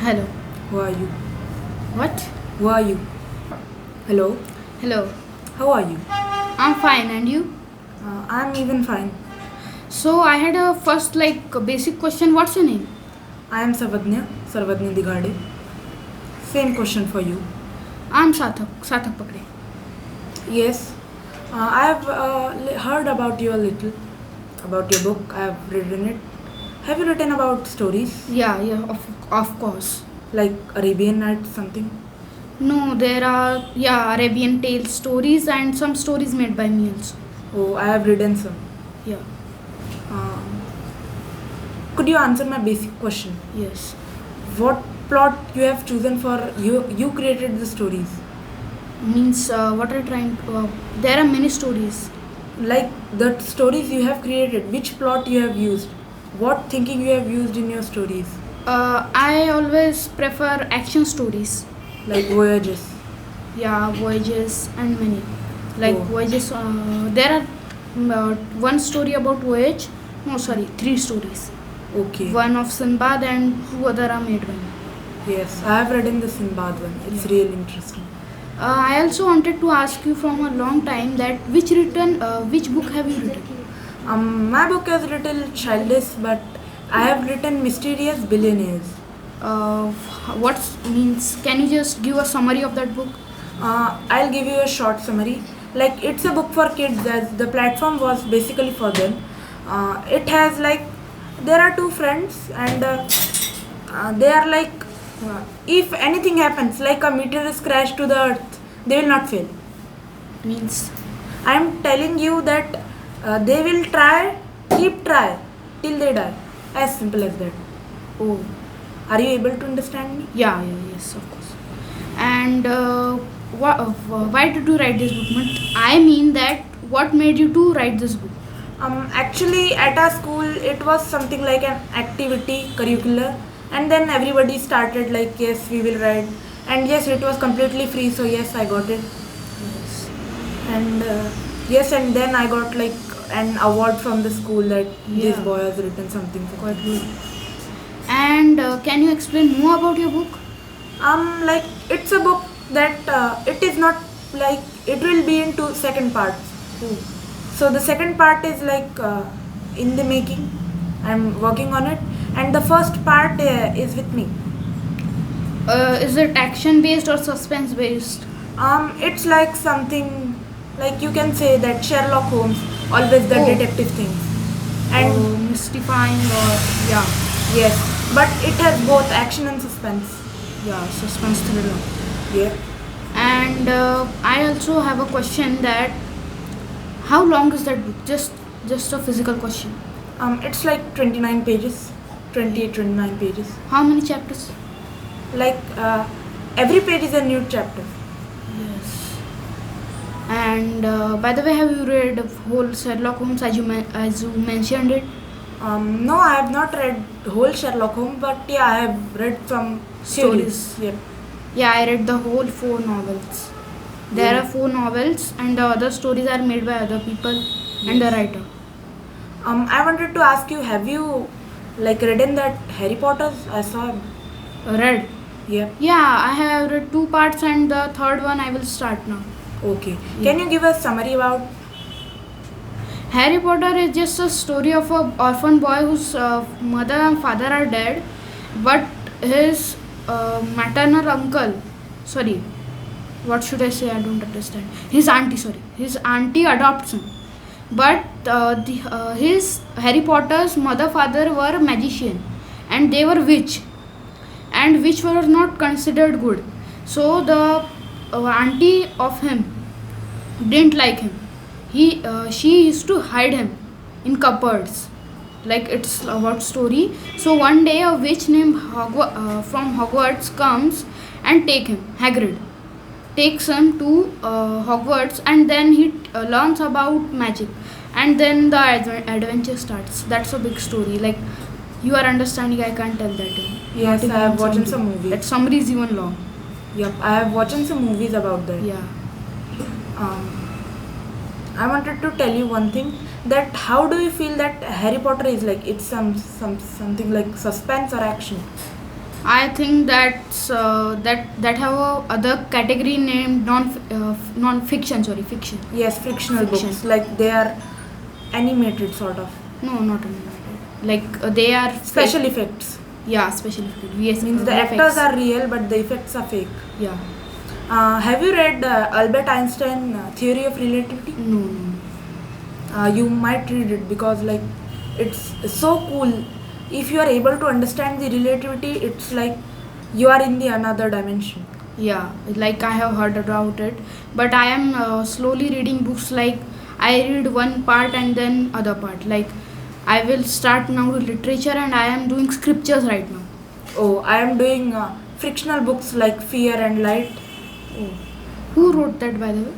Hello. Who are you? What? Who are you? Hello. Hello. How are you? I'm fine, and you? I'm even fine. So I had a first a basic question. What's your name? I am Sarvadnya Digade. Same question for you. I'm Sathak Pakde. Yes, I have heard about you a little, about your book. I have written it. Have you written about stories Yeah, of course. like Arabian Nights something? No, there are Arabian tales stories and some stories made by me also. Oh, I have written some. Yeah. Um, could you answer my basic question? Yes. What plot you have chosen for you? You created the stories. Means what are you trying? There are many stories. Like the stories you have created, which plot you have used, what thinking you have used in your stories, I always prefer action stories. like voyages. Yeah, voyages and many. Like Oh. voyages. There are one story about voyage. No, sorry, three stories. Okay. One of Sinbad and two other are made by me. Yes, I have read in the Sinbad one. It's Yeah. really interesting. I also wanted to ask you from a long time that which book have you written? My book is little childish, but I have written Mysterious Billionaires. What means? Can you just give a summary of that book? I'll give you a short summary. Like it's a book for kids, as the platform was basically for them. It has there are two friends, and they are if anything happens, like a meteor is crashed to the earth, they will not fail. Means I am telling you that they will keep try till they die. As simple as that. oh Are you able to understand me? yes, of course. And why did you write this book? I mean that what made you to write this book? Actually, at our school, it was something like an activity curricular, and then everybody started like, yes, we will write, and yes, it was completely free, so yes, I got it, Yes. and yes, and then I got like an award from the school that this Yeah. boy has written something. Quite good. And can you explain more about your book? Like it's a book that it is not like it will be into second parts. Oh. So the second part is in the making. I'm working on it, and the first part is with me. Is it action based or suspense based? It's like something like you can say that Sherlock Holmes, always the Oh. detective things, and Mystifying or yeah, yes, but it has both action and suspense. suspense thriller. Yeah. And I also have a question that how long is that book? Just a physical question. It's like 29 pages, 28, 29 pages. How many chapters? Like every page is a new chapter. Yes. And by the way, have you read the whole Sherlock Holmes as you mentioned it? No, I have not read whole Sherlock Holmes, but yeah, I have read some Stories. series. Yep. Yeah, I read the whole 4 novels. There Yeah. are 4 novels, and the other stories are made by other people and the writer. I wanted to ask you, have you read in that Harry Potter? I saw. Read? Yeah. Yeah, I have read 2 parts, and the third one I will start now. Okay. Can you give a summary about? Harry Potter is just a story of a orphan boy whose mother and father are dead, but his maternal uncle, sorry, what should I say? I don't understand. His auntie adopts him, but his Harry Potter's mother father were magician, and they were witch, and which were not considered good. So the auntie of him didn't like him. She used to hide him in cupboards, like it's about story. So one day a witch named from Hogwarts comes and Hagrid takes him to Hogwarts, and then he learns about magic, and then the adventure starts. That's a big story. Like you are understanding, I can't tell that. Yes, Not I have even watched summary. some movies. That summary is even long. Yep, I have watched some movies about that. Yeah. I wanted to tell you one thing, that how do you feel that Harry Potter is like? It's something like suspense or action? I think that have a other category named non fiction. Sorry, fiction. Yes, fictional Fiction. books, like they are animated sort of. No, not animated. Like they are Special fake. effects. Yeah, special effects. VS, Means the VFX. actors are real, but the effects are fake. Yeah. Have you read Albert Einstein Theory of Relativity? No, no. You might read it because like it's so cool. If you are able to understand the relativity, it's like you are in the another dimension. Yeah, like I have heard about it, but I am slowly reading books. Like I read one part and then other part. Like I will start now to literature and I am doing scriptures right now. Oh, I am doing frictional books like Fear and Light. Oh, who wrote that by the way?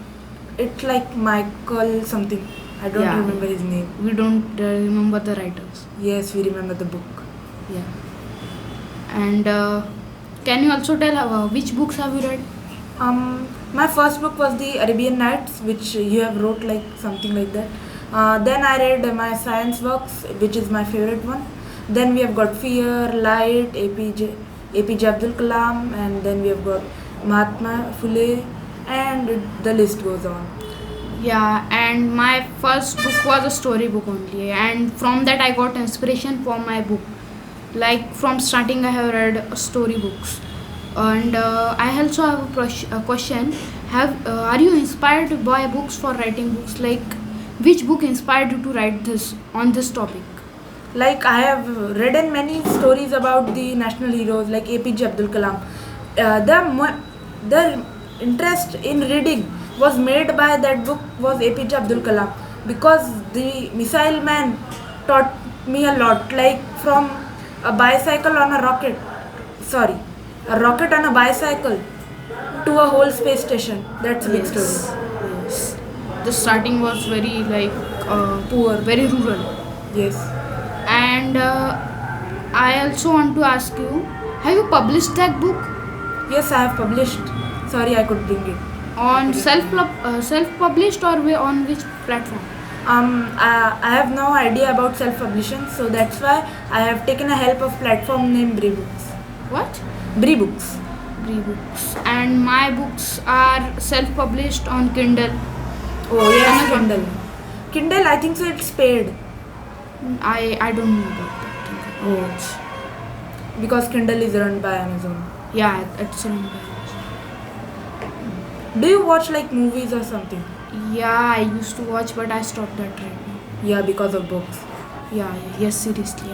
It's like Michael something. I don't Yeah. remember his name. We don't remember the writers. Yes, we remember the book. Yeah. And can you also tell which books have you read? My first book was the Arabian Nights, which you have wrote like something like that. Then I read my science works, which is my favorite one. Then we have got Fear, Light, APJ Abdul Kalam, and then we have got Mahatma Phule, and the list goes on. Yeah, and my first book was a story book only, and from that I got inspiration for my book. Like from starting, I have read story books, and I also have a question. Are you inspired by books for writing books? Like, which book inspired you to write this on this topic? Like I have read in many stories about the national heroes like APJ Abdul Kalam. The interest in reading was made by that book was APJ Abdul Kalam, because the missile man taught me a lot. Like from a bicycle on a rocket, sorry, a rocket on a bicycle to a whole space station. That's a big story. Yes. The starting was very like Poor. very rural. Yes. And I also want to ask you, have you published that book Yes, I have published. Sorry, I could bring it. on self published or on which platform? I have no idea about self-publishing, so that's why I have taken a help of platform named Books. What? Books. Books. And my books are self published on Kindle. Oh yes, Amazon. Kindle. Kindle, I think so. It's paid I don't know about that thing. Oh. because Kindle is run by Amazon. Yeah, it's run by Do you watch like movies or something? Amazon. Yeah, I used to watch, but I stopped that right now. Yeah, because of books. Yeah, yes, seriously.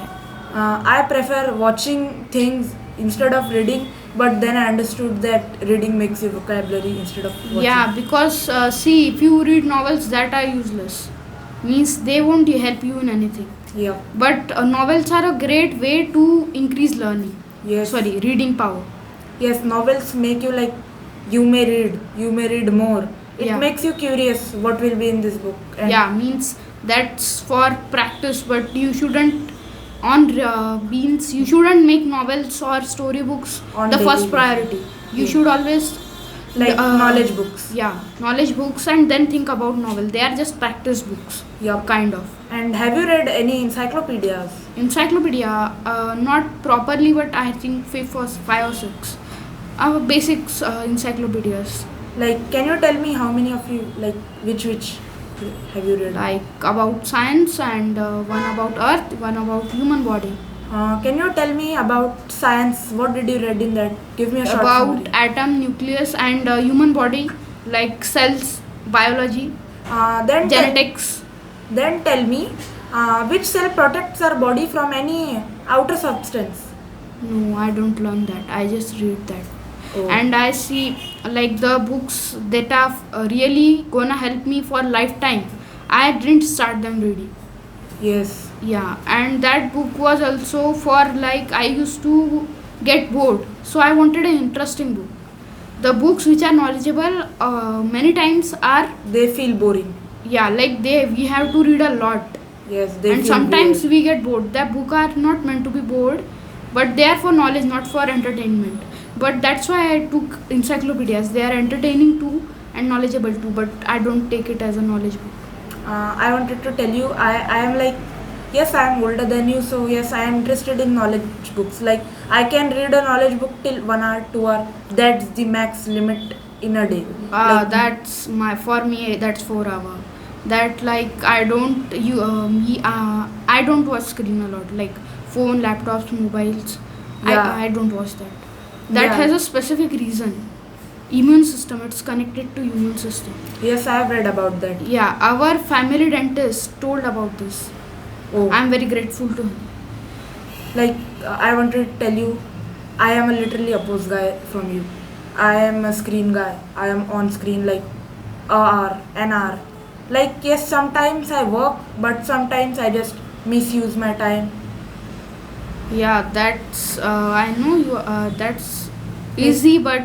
I prefer watching things instead of reading, but then I understood that reading makes you vocabulary instead of watching. Yeah, because see, if you read novels that are useless, means they won't help you in anything. Yeah. But novels are a great way to increase learning. Yes. Sorry, reading power. Yes, novels make you like you may read more. It Yeah. makes you curious what will be in this book. And Yeah, means that's for practice, but you shouldn't means you shouldn't make novels or storybooks On the daily first basis. priority. You Yeah. should always like knowledge books. Yeah, knowledge books, and then think about novel. They are just practice books, Yup. kind of. And have you read any encyclopedias? Encyclopedia, not properly, but I think five or six. Basics encyclopedias, Like, can you tell me how many of you like which have you read? like about science, and one about Earth, one about human body, Can you tell me about science? What did you read in that? Give me a short about summary. atom, nucleus, and human body, like cells, biology, Then genetics. then tell me which cell protects our body from any outer substance. No, I don't learn that. I just read that. Oh. And I see like the books that are really gonna help me for lifetime. I didn't start them reading. Yes. Yeah, and that book was also for like I used to get bored, so I wanted an interesting book. The books which are knowledgeable many times are They feel boring. like we have to read a lot, Yes, they and feel sometimes weird. we get bored. The book are not meant to be bored, but they are for knowledge, not for entertainment. But that's why I took encyclopedias. They are entertaining too and knowledgeable too, but I don't take it as a knowledge book. I wanted to tell you I am like Yes, I am older than you, so yes, I am interested in knowledge books. Like I can read a knowledge book till 1 hour, 2 hour. That's the max limit in a day. Like That's my for me. That's 4 hour. That like I don't you I don't watch screen a lot. Like phone, laptops, mobiles. yeah, I don't watch that. That yeah. has a specific reason. Immune system. It's connected to immune system. Yes, I have read about that. Yeah, our family dentist told about this. Oh, I'm very grateful to him. like I want to tell you, I am a literally opposed guy from you. I am a screen guy. I am on screen like a hour, an hour. Like yes, sometimes I work, but sometimes I just misuse my time. Yeah, that's I know you. That's Like, easy, but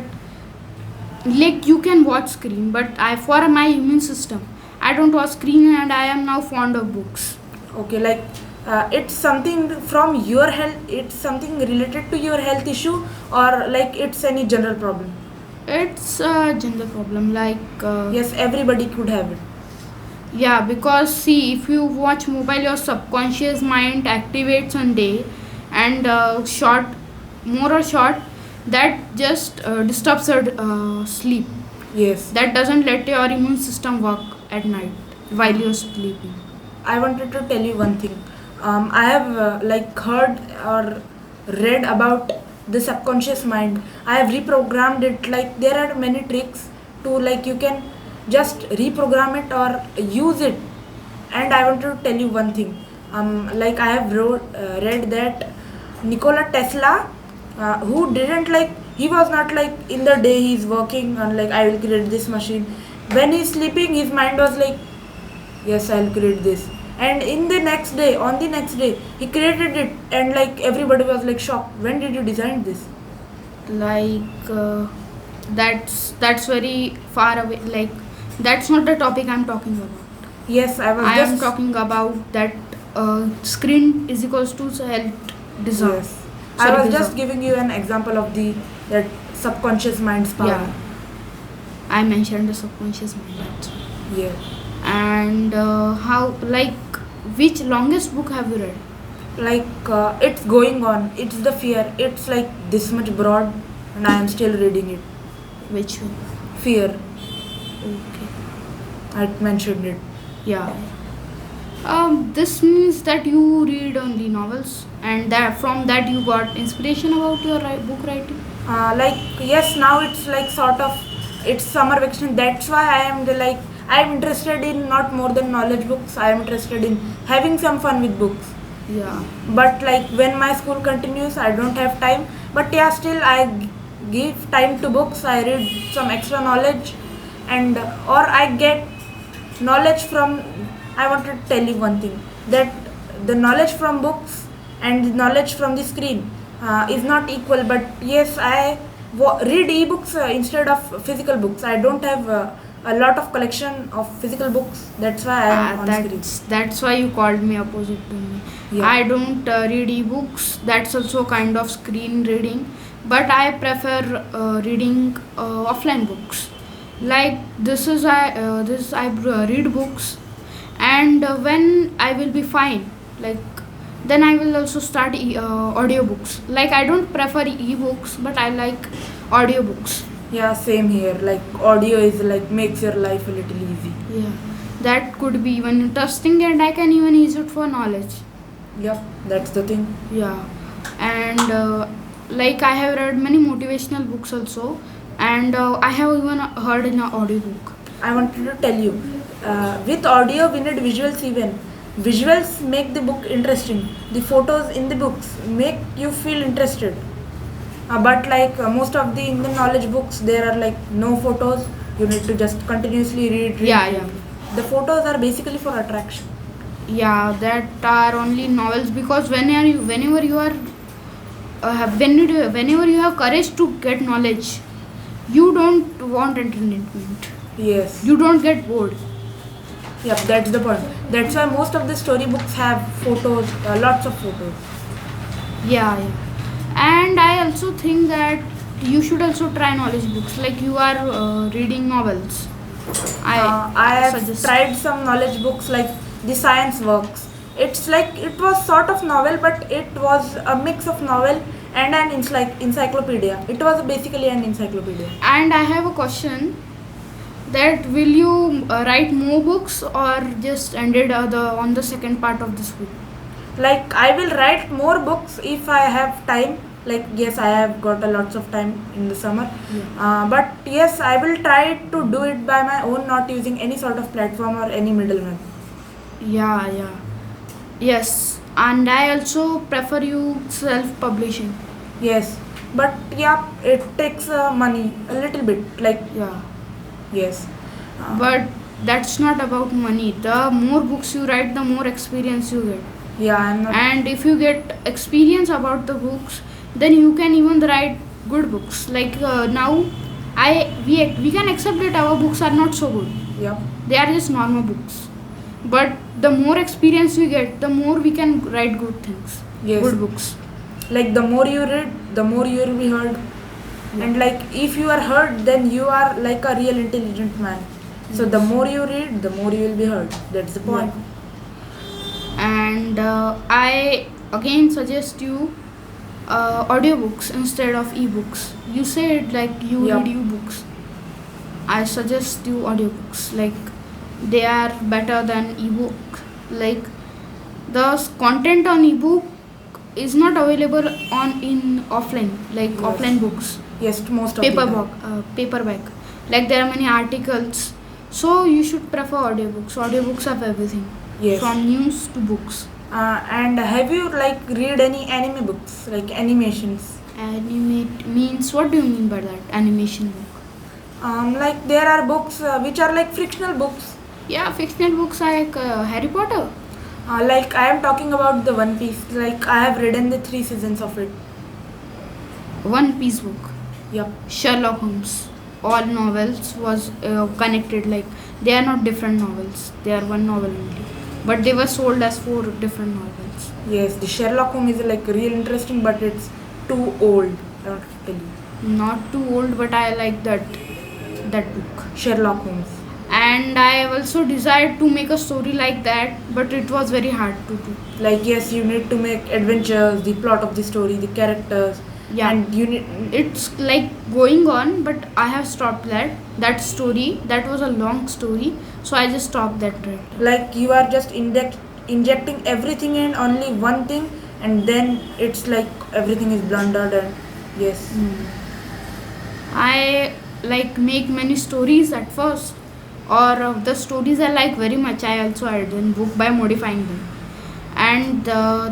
like you can watch screen. But I for my immune system, I don't watch screen, and I am now fond of books. okay, like it's something from your health. It's something related to your health issue, or like it's any general problem. It's a general problem. Like Yes, everybody could have it. yeah, because see, if you watch mobile, your subconscious mind activates on day, and short, more or short, that just disturbs your sleep. Yes. That doesn't let your immune system work at night while you're sleeping. I wanted to tell you one thing. I have like heard or read about the subconscious mind. I have reprogrammed it. Like there are many tricks to like you can just reprogram it or use it. And I want to tell you one thing. Like I have read that Nikola Tesla, who didn't like he was not like in the day he's working on like I will create this machine. When he's sleeping, his mind was like yes, I'll create this. And in the next day, on the next day, he created it, and like everybody was like shocked. When did you design this? Like that's very far away. Like that's not the topic I'm talking about. Yes, I was I just am talking about that screen is equals to health disorder. yes. I was just giving you an example of the that subconscious mind's power. Yeah, I mentioned the subconscious mind. That's why. Yeah. And how like which longest book have you read? Like it's going on. It's the fear. It's like this much broad, and I am still reading it. Which one? Fear. Okay. I mentioned it. Yeah. This means that you read only novels, and that from that you got inspiration about your book writing. Like yes, now it's like sort of it's summer vacation. That's why I am like I am interested in not more than knowledge books. I am interested in having some fun with books. Yeah. But like when my school continues, I don't have time. But yeah, still I give time to books. I read some extra knowledge, and or I get knowledge from. I want to tell you one thing that the knowledge from books and the knowledge from the screen is not equal. But yes, I read ebooks instead of physical books. I don't have a lot of collection of physical books. That's why I am on screen. That's why you called me opposite to me. Yeah. I don't read ebooks. That's also kind of screen reading, but I prefer reading offline books. Like this I read books, and when I will be fine, like then I will also start audiobooks. Like I don't prefer ebooks, but I like audiobooks. Yeah, same here. Like audio is like makes your life a little easy. Yeah, that could be even interesting, and I can even use it for knowledge. Yep, that's the thing. Yeah, and like I have read many motivational books also, and I have even heard in an audiobook. I wanted to tell you, with audio we need visuals even. Visuals make the book interesting. The photos in the books make you feel interested. But like most of the Indian knowledge books, there are like no photos. You need to just continuously read. Yeah, yeah. The photos are basically for attraction. Yeah, that are only novels, because whenever you are whenever you have courage to get knowledge, you don't want entertainment. Yes. You don't get bored. Yep, that's the point. That's why most of the storybooks have photos, lots of photos. Yeah, yeah. And I also think that you should also try knowledge books. Like you are reading novels. I have suggest. tried some knowledge books like the science works. It's like it was sort of novel, but it was a mix of novel and an encyclopedia. It was basically an encyclopedia. And I have a question, that will you write more books or just ended on the second part of this book? Like I will write more books if I have time. Like yes, I have got a lots of time in the summer. But yes, I will try to do it by my own, not using any sort of platform or any middleman. Yeah. Yes, and I also prefer you self-publishing. Yes, but yeah, it takes money a little bit. Like Yeah, yes, but that's not about money. The more books you write, the more experience you get. yeah, I'm not. And if you get experience about the books, then you can even write good books. Like now, we can accept that our books are not so good. Yeah, They are just normal books. But the more experience we get, the more we can write good things. yes. Good books. Like the more you read, the more you will be heard. And like if you are heard, then you are like a real intelligent man. So the more you read, the more you will be heard. That's the point. And I again suggest you audiobooks instead of ebooks. You said like you Yeah. read ebooks. I suggest you audiobooks. Like they are better than ebook. Like the content on ebook is not available on in offline, like Yes. offline books, Yes, to most of the time. paperback. Like there are many articles, so you should prefer audiobooks. Audiobooks have everything, Yes. from news to books. And have you like read any anime books, like animations? Animate means, what do you mean by that? Animation book? Like there are books which are like fictional books. Yeah, fictional books like Harry Potter. Like I am talking about the One Piece. Like I have read in the 3 seasons of it. One Piece book. Yep. Sherlock Holmes. All novels was connected. Like they are not different novels. They are one novel only. But they were sold as 4 different novels. Yes, the Sherlock Holmes is like real interesting, but it's too old. I want to tell you. Not too old, but I like that book. Sherlock Holmes. And I also desired to make a story like that, but it was very hard to do. Like yes, you need to make adventures, the plot of the story, the characters. Yeah. And you need. It's like going on, but I have stopped that story. That was a long story, so I just stopped that right. Like you are just injecting everything in only one thing, and then it's like everything is blundered and yes. I like make many stories at first, or the stories I like very much, I also add in book by modifying them. And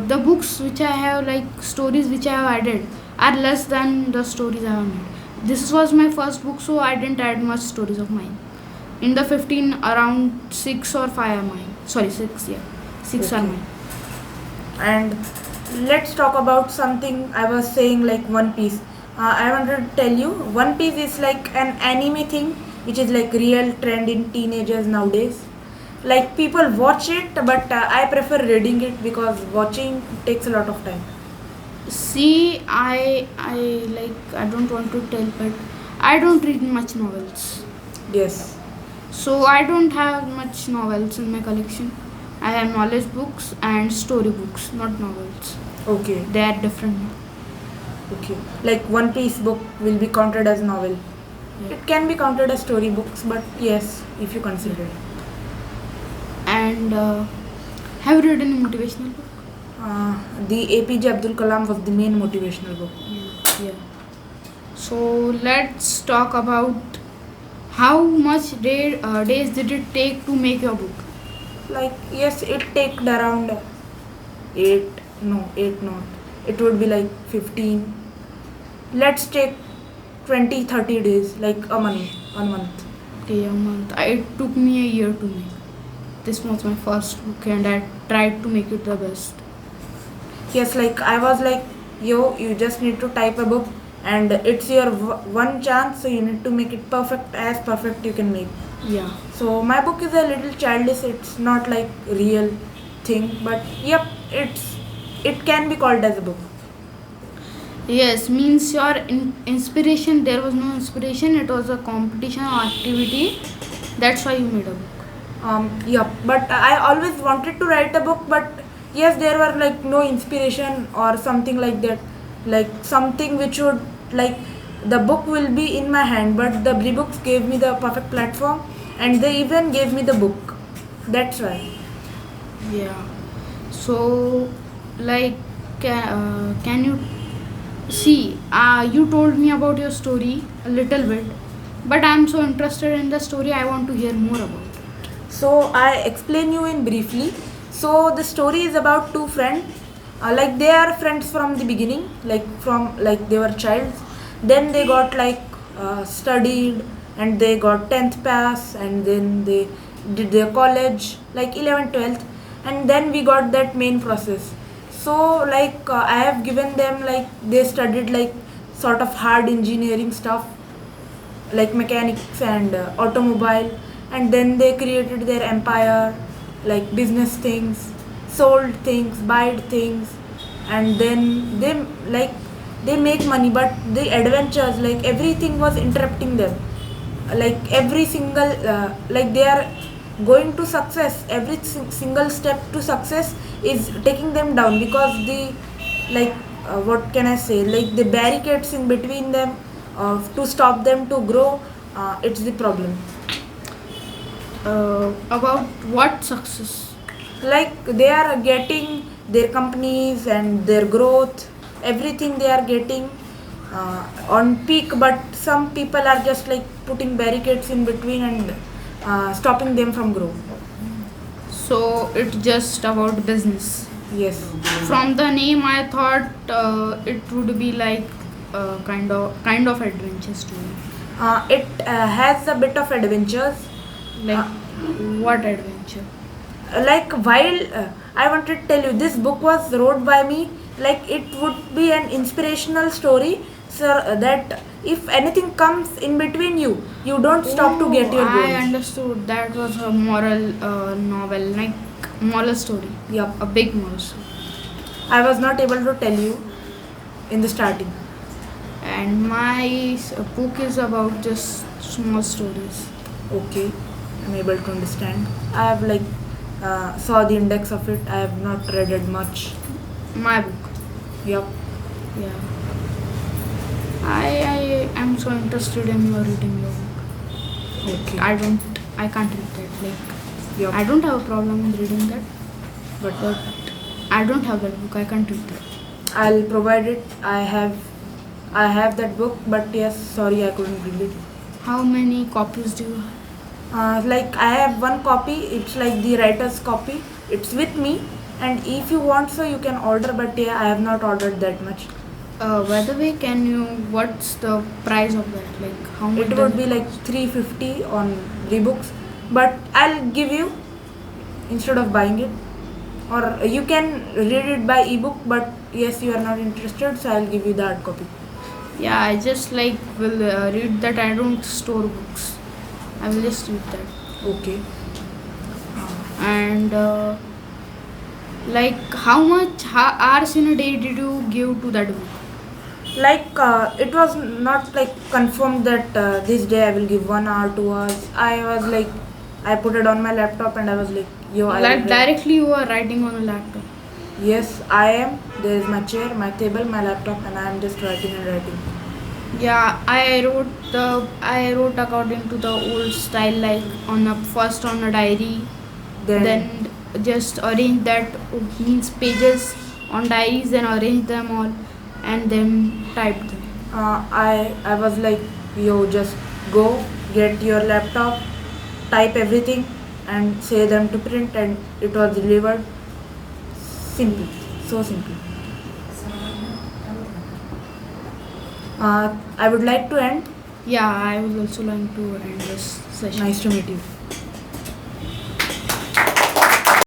the books which I have, like stories which I have added, are less than the stories I have made. This was my first book, so I didn't add much stories of mine. In the 15, around 6 or 5 are mine. Sorry, 6, yeah. 6 are Okay. mine. And let's talk about something I was saying, like One Piece. I wanted to tell you, One Piece is like an anime thing, which is like real trend in teenagers nowadays. Like people watch it, but I prefer reading it because watching takes a lot of time. See, I don't want to tell, but I don't read much novels. Yes. So I don't have much novels in my collection. I have knowledge books and story books, not novels. Okay. They are different. Okay. Like One Piece book will be counted as novel. Yeah. It can be counted as story books, but yes, if you consider it. And have you read any motivational book? The APJ Abdul Kalam was the main motivational book. Yeah. So let's talk about how much days did it take to make your book? Like yes, it take around 8 not. It would be like 15. Let's take 20-30 days, like a month. Okay, a month. It took me a year to make. This was my first book, and I tried to make it the best. Yes, like I was like, yo, you just need to type a book and it's your one chance, so you need to make it as perfect you can make. Yeah. So my book is a little childish, it's not like real thing, but yep, it can be called as a book. Yes, means your inspiration, there was no inspiration, it was a competition or activity. That's why you made a book. Yep, but I always wanted to write a book, but Yes, there were like no inspiration or something like that, like something which would like the book will be in my hand, but the books gave me the perfect platform, and they even gave me the book. That's why. Yeah. So, like, can you see? You told me about your story a little bit, but I'm so interested in the story. I want to hear more about it. So I explain you in briefly. So the story is about two friends. Like they are friends from the beginning, like from like they were childs. Then they got like studied, and they got 10th pass, and then they did their college like 11th 12th, and then we got that main process. So like I have given them like they studied like sort of hard engineering stuff like mechanics and automobile, and then they created their empire, like business things, sold things, buyed things, and then they make money, but the adventures like everything was interrupting them, like every single like they are going to success, every single step to success is taking them down, because the like what can I say, like the barricades in between them to stop them to grow, it's the problem. About what success? Like they are getting their companies and their growth, everything they are getting on peak, but some people are just like putting barricades in between and stopping them from growth. So it's just about business. Yes. From the name, I thought it would be like kind of adventure story. It has a bit of adventures. Like what adventure? Like while I wanted to tell you, this book was wrote by me, like it would be an inspirational story, so that if anything comes in between you, you don't stop to get your I goals. understood that was a moral novel, like moral story. Yep. A big moral story. I was not able to tell you in the starting. And my book is about just small stories. Okay, I'm able to understand. I have like saw the index of it. I have not read it much. My book. Yep. Yeah. I am so interested in your reading your book. Okay. I can't read that. Like Yep. I don't have a problem in reading that, but I don't have that book. I can't read that. I'll provide it. I have that book, but yes, sorry, I couldn't read it. How many copies do you have? Like I have one copy. It's like the writer's copy. It's with me, and if you want, so you can order. But yeah, I have not ordered that much. By the way, what's the price of that? Like how much? It would be like 350 on rebooks, but I'll give you instead of buying it, or you can read it by ebook. But yes, you are not interested, so I'll give you the hard copy. Yeah, I just like will read that. I don't store books. I will just read that. Okay. And like how much hours in a day did you give to that book? Like it was not like confirmed that this day I will give 1 hour, 2 hours. I was like, I put it on my laptop and I was like, yo, I Like will directly you are writing on a laptop. Yes, I am. There is my chair, my table, my laptop, and I am just writing and writing. Yeah, I wrote according to the old style, like first on a diary, then just arrange that means pages on diaries, then arrange them all, and then type them. I was like, yo, just go get your laptop, type everything, and say them to print, and it was delivered. Simple, so simple. I would like to end. Yeah, I would also like to end this session. Nice to meet you.